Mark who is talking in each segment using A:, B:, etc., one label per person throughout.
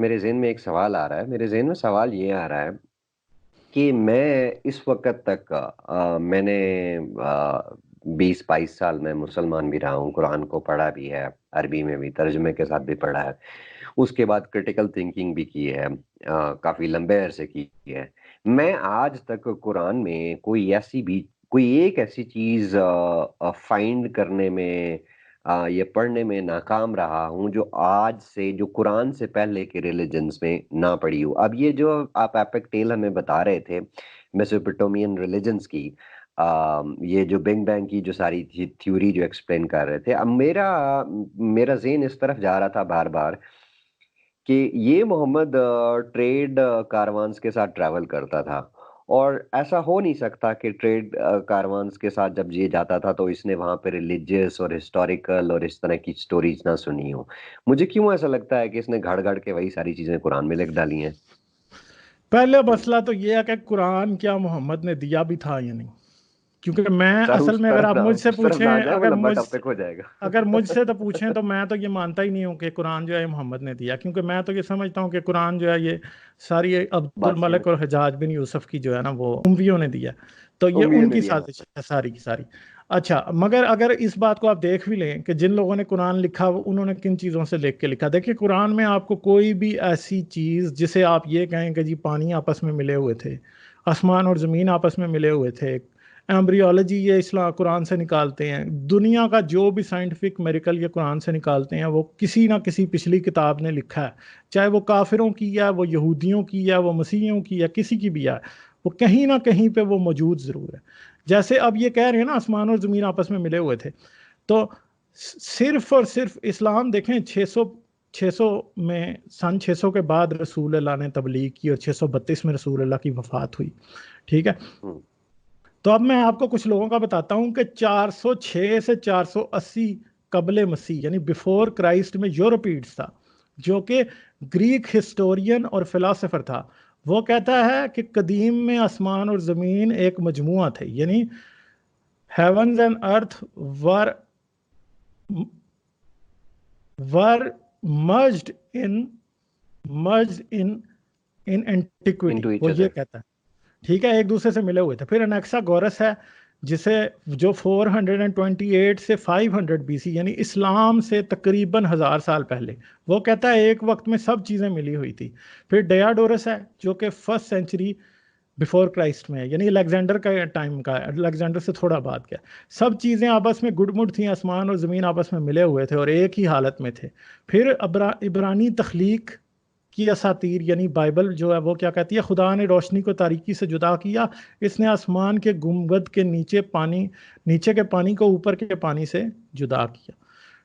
A: میرے ذہن میں ایک سوال آ رہا ہے. میرے ذہن میں سوال یہ آ رہا ہے کہ میں اس وقت تک میں نے 20-22 سال میں مسلمان بھی رہا ہوں، قرآن کو پڑھا بھی ہے، عربی میں بھی ترجمے کے ساتھ بھی پڑھا ہے، اس کے بعد کرٹیکل تھنکنگ بھی کی ہے، کافی لمبے عرصے کی ہے. میں آج تک قرآن میں کوئی ایک ایسی چیز فائنڈ کرنے میں یہ پڑھنے میں ناکام رہا ہوں جو آج سے، جو قرآن سے پہلے کے ریلیجنز میں نہ پڑھی ہو. اب یہ جو آپ ایپک ٹیل ہمیں بتا رہے تھے میسوپوٹومین ریلیجنز کی، یہ جو بگ بینگ کی جو ساری تھیوری جو ایکسپلین کر رہے تھے، اب میرا ذہن اس طرف جا رہا تھا بار بار کہ یہ محمد ٹریڈ کاروانز کے ساتھ ٹریول کرتا تھا، اور ایسا ہو نہیں سکتا کہ ٹریڈ کاروانز کے ساتھ جب یہ جاتا تھا تو اس نے وہاں پہ ریلیجیس اور ہسٹوریکل اور اس طرح کی سٹوریز نہ سنی ہو. مجھے کیوں ایسا لگتا ہے کہ اس نے گھڑ گھڑ کے وہی ساری چیزیں قرآن میں لکھ ڈالی ہیں؟
B: پہلے مسئلہ تو یہ ہے کہ قرآن کیا محمد نے دیا بھی تھا یا نہیں، کیونکہ میں اصل میں اگر آپ مجھ سے پوچھیں،
A: ہو جائے گا.
B: اگر مجھ سے تو پوچھیں تو میں تو یہ مانتا ہی نہیں ہوں کہ قرآن جو ہے محمد نے دیا، کیونکہ میں تو یہ سمجھتا ہوں کہ قرآن جو ہے یہ ساری عبد الملک اور حجاج بن یوسف کی جو ہے نا وہ امویوں نے دیا، تو یہ ان کی سازش ہے ساری کی ساری. اچھا، مگر اگر اس بات کو آپ دیکھ بھی لیں کہ جن لوگوں نے قرآن لکھا انہوں نے کن چیزوں سے لکھ کے لکھا. دیکھیں قرآن میں آپ کو کوئی بھی ایسی چیز جسے آپ یہ کہیں کہ جی پانی آپس میں ملے ہوئے تھے، آسمان اور زمین آپس میں ملے ہوئے تھے، ایمبریولوجی یہ اسلام قرآن سے نکالتے ہیں، دنیا کا جو بھی سائنٹیفک میریکل یہ قرآن سے نکالتے ہیں، وہ کسی نہ کسی پچھلی کتاب نے لکھا ہے، چاہے وہ کافروں کی ہے، وہ یہودیوں کی ہے، وہ مسیحیوں کی ہے، کسی کی بھی ہے، وہ کہیں نہ کہیں پہ وہ موجود ضرور ہے. جیسے اب یہ کہہ رہے ہیں نا آسمان اور زمین آپس میں ملے ہوئے تھے، تو صرف اور صرف اسلام دیکھیں 600 میں سن 600 کے بعد رسول اللہ نے تبلیغ کی اور 632 میں رسول اللہ کی وفات ہوئی. ٹھیک ہے، تو اب میں آپ کو کچھ لوگوں کا بتاتا ہوں کہ 406 سے 480 قبل مسیح یعنی بیفور کرائسٹ میں یورپیڈس تھا، جو کہ گریک ہسٹورین اور فلاسفر تھا. وہ کہتا ہے کہ قدیم میں آسمان اور زمین ایک مجموعہ تھے، یعنی heavens and earth were merged in antiquity. وہ یہ کہتا ہے، ٹھیک ہے، ایک دوسرے سے ملے ہوئے تھے. پھر انیکسا گورس ہے جسے جو 428 سے 500 BC یعنی اسلام سے تقریباً 1000 سال پہلے، وہ کہتا ہے ایک وقت میں سب چیزیں ملی ہوئی تھی. پھر ڈیاڈورس ہے جو کہ 1st سینچری بیفور کرائسٹ میں ہے، یعنی الیگزینڈر کا ٹائم کا ہے، الیگزینڈر سے تھوڑا بعد کا. سب چیزیں آپس میں گڈ مڈ تھیں، آسمان اور زمین آپس میں ملے ہوئے تھے اور ایک ہی حالت میں تھے. پھر عبرانی تخلیق کی اساطیر یعنی بائبل جو ہے وہ کیا کہتی ہے، خدا نے روشنی کو تاریکی سے جدا کیا، اس نے آسمان کے گنبد کے نیچے کے پانی کو اوپر کے پانی سے جدا کیا.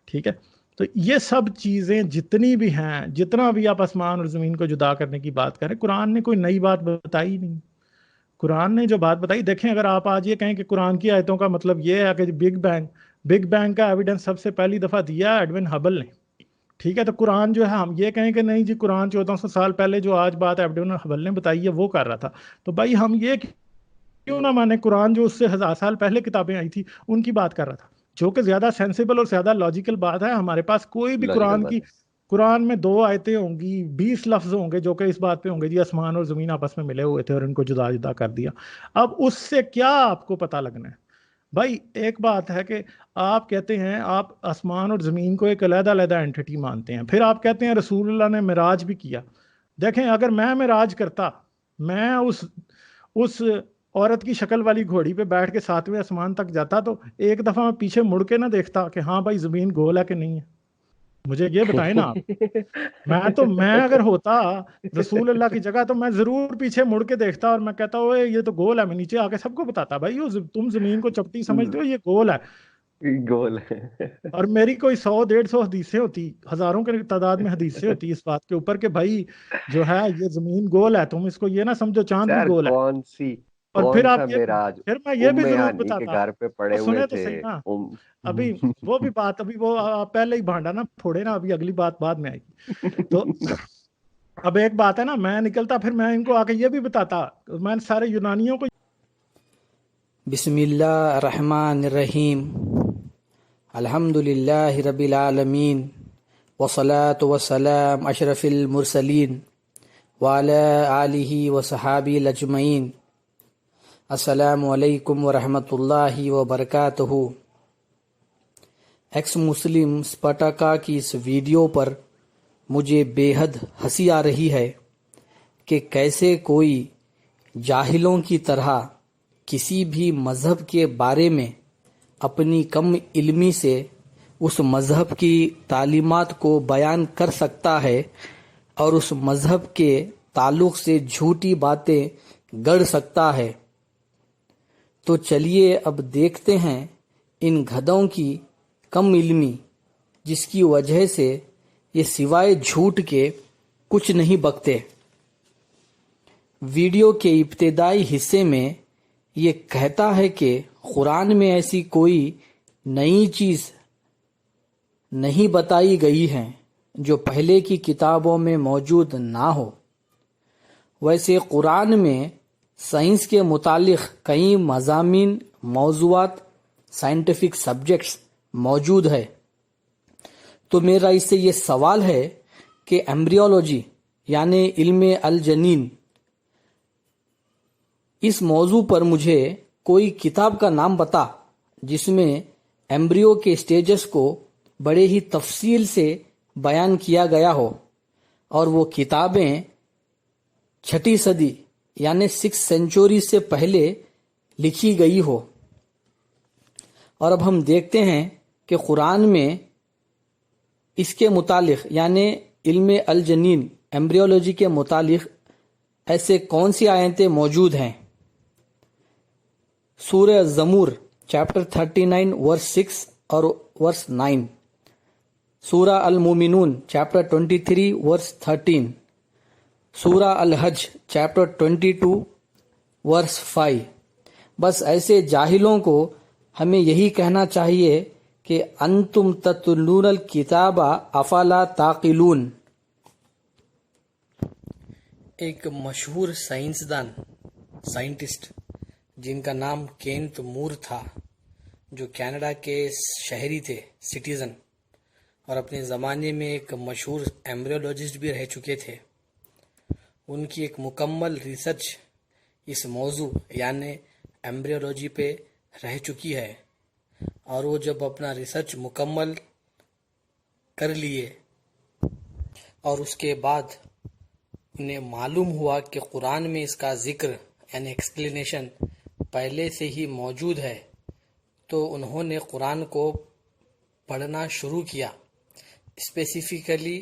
B: ٹھیک ہے، تو یہ سب چیزیں جتنی بھی ہیں، جتنا بھی آپ آسمان اور زمین کو جدا کرنے کی بات کریں، قرآن نے کوئی نئی بات بتائی نہیں. قرآن نے جو بات بتائی، دیکھیں اگر آپ آج یہ کہیں کہ قرآن کی آیتوں کا مطلب یہ ہے کہ بگ بینگ کا ایویڈنس سب سے پہلی دفعہ دیا ایڈون ہبل نے. ٹھیک ہے، تو قرآن جو ہے ہم یہ کہیں کہ نہیں جی قرآن 1400 سال پہلے جو آج بات ایڈون ہبل نے بتائی ہے وہ کر رہا تھا، تو بھائی ہم یہ کیوں نہ مانے قرآن جو اس سے 1000 سال پہلے کتابیں آئی تھی ان کی بات کر رہا تھا، جو کہ زیادہ سینسیبل اور زیادہ لاجیکل بات ہے. ہمارے پاس کوئی بھی قرآن میں 2 آیتیں ہوں گی، 20 لفظ ہوں گے جو کہ اس بات پہ ہوں گے جی آسمان اور زمین آپس میں ملے ہوئے تھے اور ان کو جدا جدا کر دیا. اب اس سے کیا آپ کو پتہ لگنا ہے بھائی؟ ایک بات ہے کہ آپ کہتے ہیں آپ آسمان اور زمین کو ایک علیحدہ علیحدہ اینٹی مانتے ہیں، پھر آپ کہتے ہیں رسول اللہ نے معراج بھی کیا. دیکھیں اگر میں معراج کرتا، میں اس عورت کی شکل والی گھوڑی پہ بیٹھ کے 7ویں آسمان تک جاتا، تو ایک دفعہ میں پیچھے مڑ کے نہ دیکھتا کہ ہاں بھائی زمین گول ہے کہ نہیں ہے؟ مجھے یہ بتائیں نا آپ. میں اگر ہوتا رسول اللہ کی جگہ تو میں ضرور پیچھے مڑ کے دیکھتا اور میں کہتا اوے یہ تو گول ہے. میں نیچے آ کے سب کو بتاتا بھائی تم زمین کو چپٹی سمجھتے ہو، یہ گول ہے. اور میری کوئی 100-150 حدیثیں ہوتی، ہزاروں کے تعداد میں حدیثیں ہوتی اس بات کے اوپر کہ بھائی جو ہے یہ زمین گول ہے، تم اس کو یہ نہ سمجھو چاند بھی گول ہے. اور پھر پھر میں یہ بھی ضرور بتاتا، سنے تو صحیح نا. ابھی وہ بھی بات، ابھی وہ آپ پہلے ہی بھانڈا نا پھوڑے نا، ابھی اگلی بات بعد میں آئے گی. تو اب ایک بات ہے نا، میں نکلتا پھر میں ان کو آ کے یہ بھی بتاتا، میں سارے یونانیوں کو
C: بسم اللہ الرحمن الرحیم الحمد للہ رب العالمین والصلاة والسلام اشرف المرسلین وعلى آلہ وصحابہ اجمعین۔ السلام علیکم ورحمۃ اللہ وبرکاتہ۔ ایکس مسلم سپٹاکا کی اس ویڈیو پر مجھے بے حد ہنسی آ رہی ہے کہ کیسے کوئی جاہلوں کی طرح کسی بھی مذہب کے بارے میں اپنی کم علمی سے اس مذہب کی تعلیمات کو بیان کر سکتا ہے اور اس مذہب کے تعلق سے جھوٹی باتیں گڑھ سکتا ہے۔ تو چلیے اب دیکھتے ہیں ان گدھوں کی کم علمی، جس کی وجہ سے یہ سوائے جھوٹ کے کچھ نہیں بکتے۔ ویڈیو کے ابتدائی حصے میں یہ کہتا ہے کہ قرآن میں ایسی کوئی نئی چیز نہیں بتائی گئی ہے جو پہلے کی کتابوں میں موجود نہ ہو۔ ویسے قرآن میں سائنس کے متعلق کئی مضامین، موضوعات، سائنٹیفک سبجیکٹس موجود ہے۔ تو میرا اس سے یہ سوال ہے کہ ایمبریولوجی یعنی علم الجنین، اس موضوع پر مجھے کوئی کتاب کا نام بتا جس میں ایمبریو کے سٹیجز کو بڑے ہی تفصیل سے بیان کیا گیا ہو، اور وہ کتابیں 6 صدی یعنی 6 سینچوری سے پہلے لکھی گئی ہو۔ اور اب ہم دیکھتے ہیں کہ قرآن میں اس کے متعلق یعنی علم الجنین، ایمبریولوجی کے متعلق ایسے کون سی آیتیں موجود ہیں۔ سورہ زمور چیپٹر 39 ورس 6 اور ورس 9، سورہ المومنون چیپٹر 23 ورس 13، سورہ الحج چیپٹر 22 ورس 5۔ بس ایسے جاہلوں کو ہمیں یہی کہنا چاہیے کہ انتم تتلون الکتاب افلا تعقلون۔ ایک مشہور سائنسدان، سائنٹسٹ جن کا نام کینت مور تھا، جو کینیڈا کے شہری تھے، سٹیزن، اور اپنے زمانے میں ایک مشہور ایمبریولوجسٹ بھی رہ چکے تھے۔ ان کی ایک مکمل ریسرچ اس موضوع یعنی ایمبریولوجی پہ رہ چکی ہے، اور وہ جب اپنا ریسرچ مکمل کر لیے اور اس کے بعد انہیں معلوم ہوا کہ قرآن میں اس کا ذکر یعنی ایکسپلینیشن پہلے سے ہی موجود ہے، تو انہوں نے قرآن کو پڑھنا شروع کیا، اسپیسیفکلی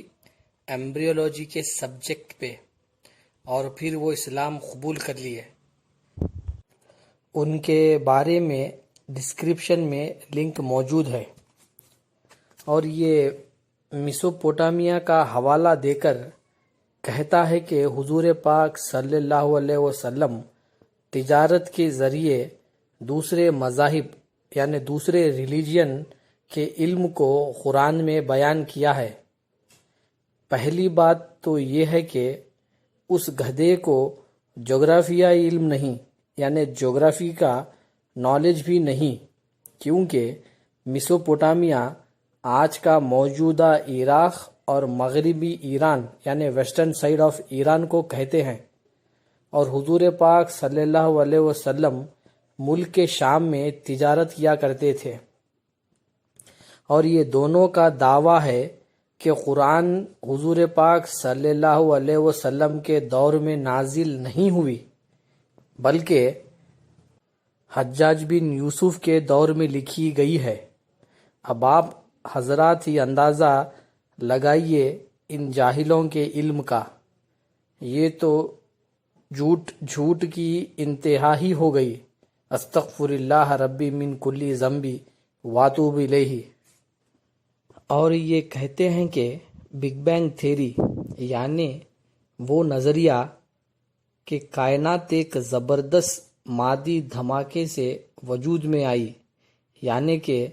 C: ایمبریولوجی کے سبجیکٹ پہ، اور پھر وہ اسلام قبول کر لیے۔ ان کے بارے میں ڈسکرپشن میں لنک موجود ہے، اور یہ میسوپوٹامیا کا حوالہ دے کر کہتا ہے کہ حضور پاک صلی اللہ علیہ وسلم تجارت کے ذریعے دوسرے مذاہب یعنی دوسرے ریلیجین کے علم کو قرآن میں بیان کیا ہے۔ پہلی بات تو یہ ہے کہ اس گدھے کو جغرافیائی علم نہیں، یعنی جغرافی کا نالج بھی نہیں، کیونکہ میسوپوٹامیا آج کا موجودہ عراق اور مغربی ایران یعنی ویسٹرن سائیڈ آف ایران کو کہتے ہیں، اور حضور پاک صلی اللہ علیہ وسلم ملک کے شام میں تجارت کیا کرتے تھے۔ اور یہ دونوں کا دعویٰ ہے کہ قرآن حضور پاک صلی اللہ علیہ وسلم کے دور میں نازل نہیں ہوئی، بلکہ حجاج بن یوسف کے دور میں لکھی گئی ہے۔ اب آپ حضرات ہی اندازہ لگائیے ان جاہلوں کے علم کا، یہ تو جھوٹ کی انتہا ہی ہو گئی۔ استغفر اللہ ربی من کلی ذنبی واتوب الیہ۔ اور یہ کہتے ہیں کہ بگ بینگ تھیری یعنی وہ نظریہ کہ کائنات ایک زبردست مادی دھماکے سے وجود میں آئی، یعنی کہ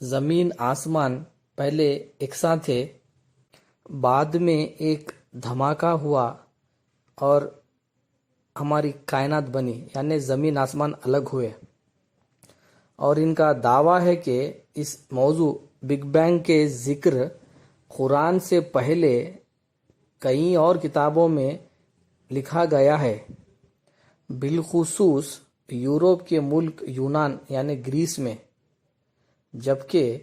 C: زمین آسمان پہلے یکساں تھے، بعد میں ایک دھماکہ ہوا اور ہماری کائنات بنی، یعنی زمین آسمان الگ ہوئے۔ اور ان کا دعویٰ ہے کہ اس موضوع بگ بینگ کے ذکر قرآن سے پہلے کئی اور کتابوں میں لکھا گیا ہے، بالخصوص یورپ کے ملک یونان یعنی گریس میں، جبکہ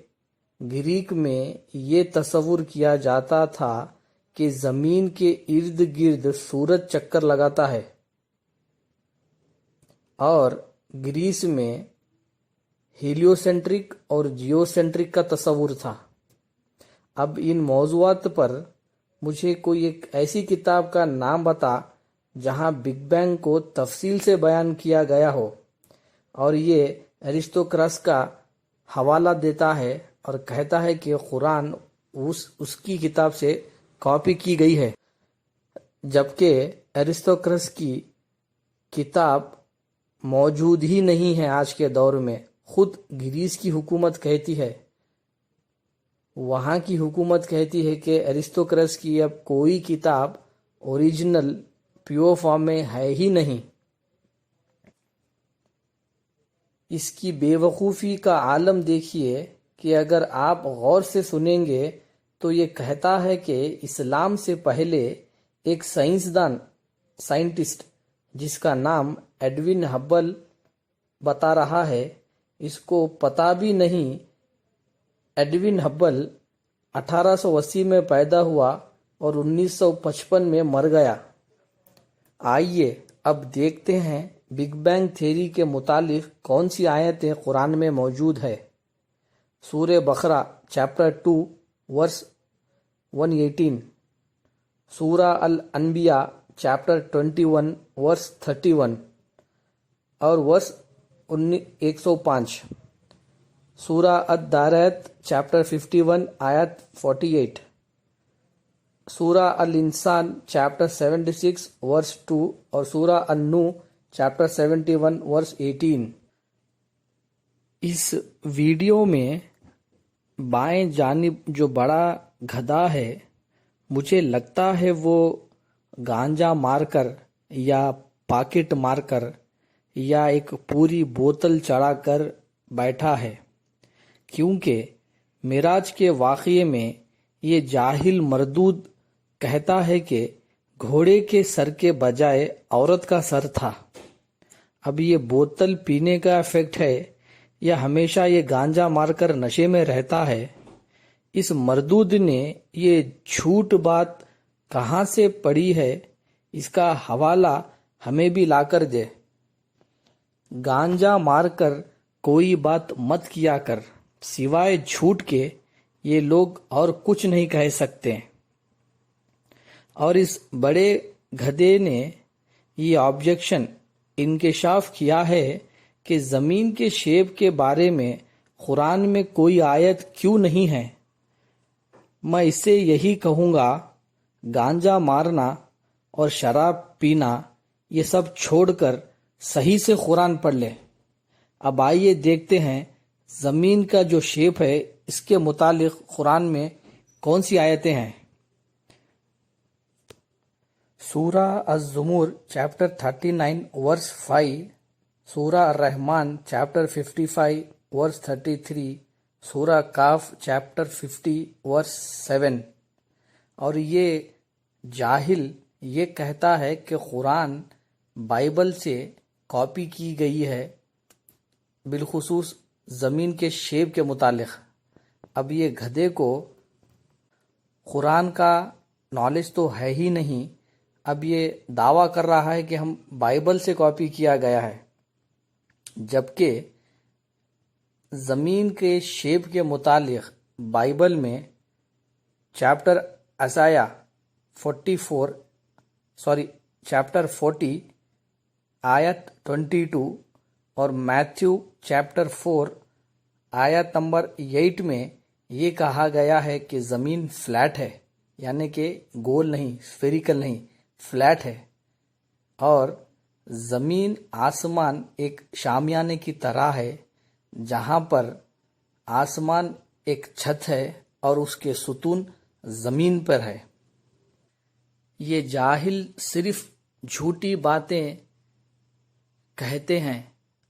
C: گریک میں یہ تصور کیا جاتا تھا کہ زمین کے ارد گرد سورج چکر لگاتا ہے، اور گریس میں ہیلیوسینٹرک اور جیوسینٹرک کا تصور تھا۔ اب ان موضوعات پر مجھے کوئی ایک ایسی کتاب کا نام بتا جہاں بگ بینگ کو تفصیل سے بیان کیا گیا ہو، اور یہ ایرسٹوکرس کا حوالہ دیتا ہے اور کہتا ہے کہ قرآن اس کی کتاب سے کاپی کی گئی ہے، جبکہ ایرسٹوکرس کی کتاب موجود ہی نہیں ہے آج کے دور میں۔ خود گریس کی حکومت کہتی ہے، وہاں کی حکومت کہتی ہے کہ ایرسٹوکرس کی اب کوئی کتاب اوریجنل پیور فارم میں ہے ہی نہیں۔ اس کی بے وقوفی کا عالم دیکھیے کہ اگر آپ غور سے سنیں گے تو یہ کہتا ہے کہ اسلام سے پہلے ایک سائنٹسٹ جس کا نام ایڈوین ہبل بتا رہا ہے، اس کو پتہ بھی نہیں۔ ایڈوین ہبل 1880 میں پیدا ہوا اور 1955 میں مر گیا۔ آئیے اب دیکھتے ہیں بگ بینگ تھیوری کے متعلق کون سی آیتیں قرآن میں موجود ہے۔ سورہ بقرہ چیپٹر 2 ورس 118، سورہ الانبیاء چیپٹر 21 ورس 31 اور ورس 105، سورہ الدارات چیپٹر 51 آیت 48، سورہ الانسان چیپٹر 76 ورس 2 اور سورہ النو چیپٹر 71 ورس 18۔ اس ویڈیو میں بائیں جانب جو بڑا گدھا ہے، مجھے لگتا ہے وہ گانجا مار کر یا پاکٹ مار کر یا ایک پوری بوتل چڑھا کر بیٹھا ہے، کیونکہ معراج کے واقعے میں یہ جاہل مردود کہتا ہے کہ گھوڑے کے سر کے بجائے عورت کا سر تھا۔ اب یہ بوتل پینے کا ایفیکٹ ہے یا ہمیشہ یہ گانجا مار کر نشے میں رہتا ہے؟ اس مردود نے یہ جھوٹ بات کہاں سے پڑھی ہے، اس کا حوالہ ہمیں بھی لا کر دے۔ گانجا مار کر کوئی بات مت کیا کر، سوائے جھوٹ کے یہ لوگ اور کچھ نہیں کہہ سکتے۔ اور اس بڑے گدھے نے یہ آبجیکشن انکشاف کیا ہے کہ زمین کے شیپ کے بارے میں قرآن میں کوئی آیت کیوں نہیں ہے۔ میں اس سے یہی کہوں گا، گانجا مارنا اور شراب پینا یہ سب چھوڑ کر صحیح سے قرآن پڑھ لے۔ اب آئیے دیکھتے ہیں زمین کا جو شیپ ہے اس کے متعلق قرآن میں کون سی آیتیں ہیں۔ سورہ الزمر چیپٹر 39 ورس 5، سورہ الرحمن چیپٹر 55 ورس 33، سورہ کاف چیپٹر 50 ورس 7۔ اور یہ جاہل یہ کہتا ہے کہ قرآن بائبل سے کاپی کی گئی ہے، بالخصوص زمین کے شیپ کے متعلق۔ اب یہ گدھے کو قرآن کا نالج تو ہے ہی نہیں، اب یہ دعویٰ کر رہا ہے کہ ہم بائبل سے کاپی کیا گیا ہے، جبکہ زمین کے شیپ کے متعلق بائبل میں چیپٹر اشعیا چیپٹر 40 آیت 22 اور میتھیو چیپٹر 4 آیت نمبر 8 میں یہ کہا گیا ہے کہ زمین فلیٹ ہے، یعنی کہ گول نہیں، اسفیریکل نہیں، فلیٹ ہے، اور زمین آسمان ایک شامیانے کی طرح ہے، جہاں پر آسمان ایک چھت ہے اور اس کے ستون زمین پر ہے۔ یہ جاہل صرف جھوٹی باتیں کہتے ہیں،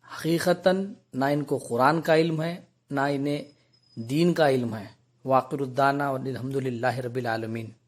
C: حقیقتاً نہ ان کو قرآن کا علم ہے نہ انہیں دین کا علم ہے۔ واقر الدانا والحمد للہ رب العالمین.